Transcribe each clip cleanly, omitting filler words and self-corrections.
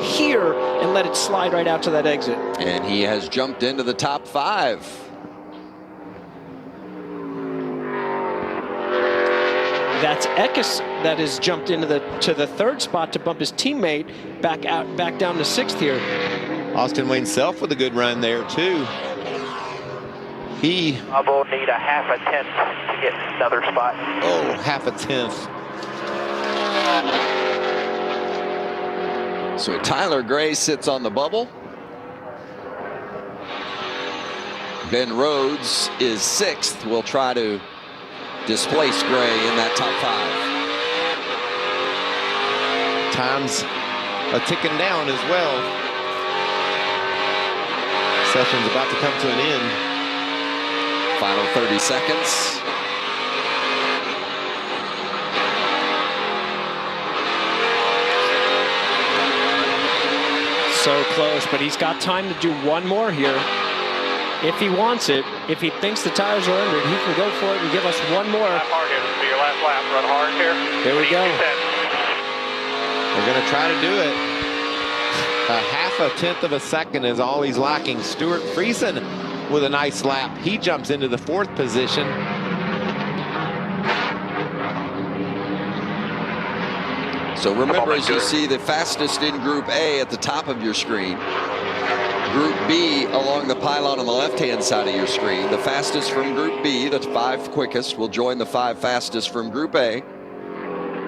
here and let it slide right out to that exit. And he has jumped into the top 5. That's Eckes that has jumped into the 3rd spot to bump his teammate back down to 6th here. Austin Wayne Self with a good run there too. I will need a half a tenth to get another spot. Oh, half a tenth. So Tyler Gray sits on the bubble. Ben Rhodes is 6th. We'll try to displace Gray in that top 5. Time's ticking down as well. Session's about to come to an end. Final 30 seconds. So close, but he's got time to do one more here. If he wants it, if he thinks the tires are under it, he can go for it and give us one more. Lap hard here. This will be your last lap. Run hard here. There we go. They're going to try to do it. A half a tenth of a second is all he's lacking. Stuart Friesen with a nice lap. He jumps into the 4th position. So remember, as you see the fastest in Group A at the top of your screen, Group B along the pylon on the left-hand side of your screen. The fastest from Group B, the 5 quickest, will join the 5 fastest from Group A.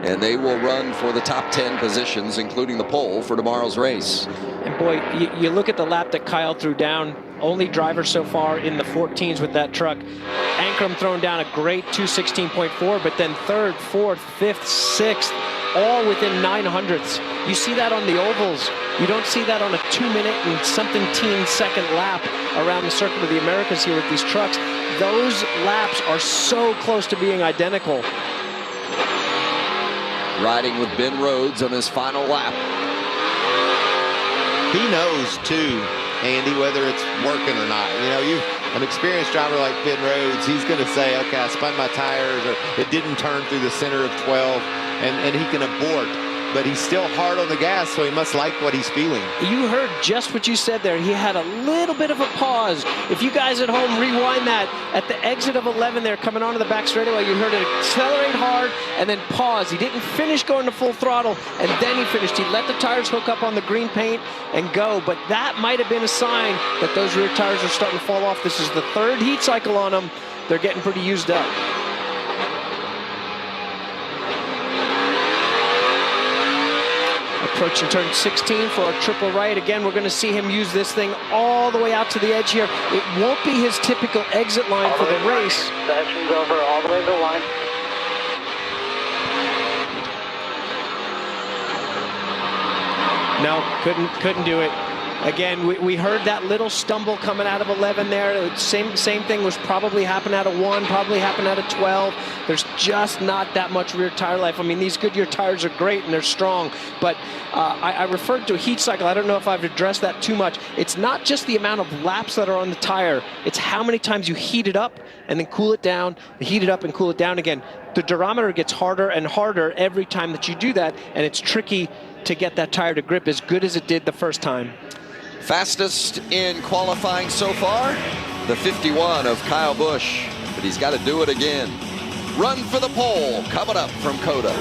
And they will run for the top 10 positions, including the pole for tomorrow's race. And boy, you look at the lap that Kyle threw down. Only driver so far in the 14s with that truck. Ankrum throwing down a great 2:16.4, but then 3rd, 4th, 5th, 6th, all within 900ths. You see that on the ovals. You don't see that on a 2-minute and something second lap around the Circuit of the Americas here with these trucks. Those laps are so close to being identical. Riding with Ben Rhodes on his final lap. He knows too, Andy, whether it's working or not. You know, an experienced driver like Ben Rhodes, he's going to say, okay, I spun my tires, or it didn't turn through the center of 12, and he can abort. But he's still hard on the gas, so he must like what he's feeling. You heard just what you said there. He had a little bit of a pause. If you guys at home rewind that, at the exit of 11 there, coming onto the back straightaway, you heard it accelerate hard and then pause. He didn't finish going to full throttle, and then he finished. He let the tires hook up on the green paint and go. But that might have been a sign that those rear tires are starting to fall off. This is the 3rd heat cycle on them. They're getting pretty used up. Approaching turn 16 for a triple right. Again, we're going to see him use this thing all the way out to the edge here. It won't be his typical exit line for the race. Session's over all the way to the line. No, couldn't do it. Again, we heard that little stumble coming out of 11 there. Same thing was probably happened out of 1, probably happened out of 12. There's just not that much rear tire life. I mean, these Goodyear tires are great and they're strong, but I referred to a heat cycle. I don't know if I've addressed that too much. It's not just the amount of laps that are on the tire. It's how many times you heat it up and then cool it down, heat it up and cool it down again. The durometer gets harder and harder every time that you do that, and it's tricky to get that tire to grip as good as it did the first time. Fastest in qualifying so far, the 51 of Kyle Busch, but he's got to do it again. Run for the pole coming up from Cota.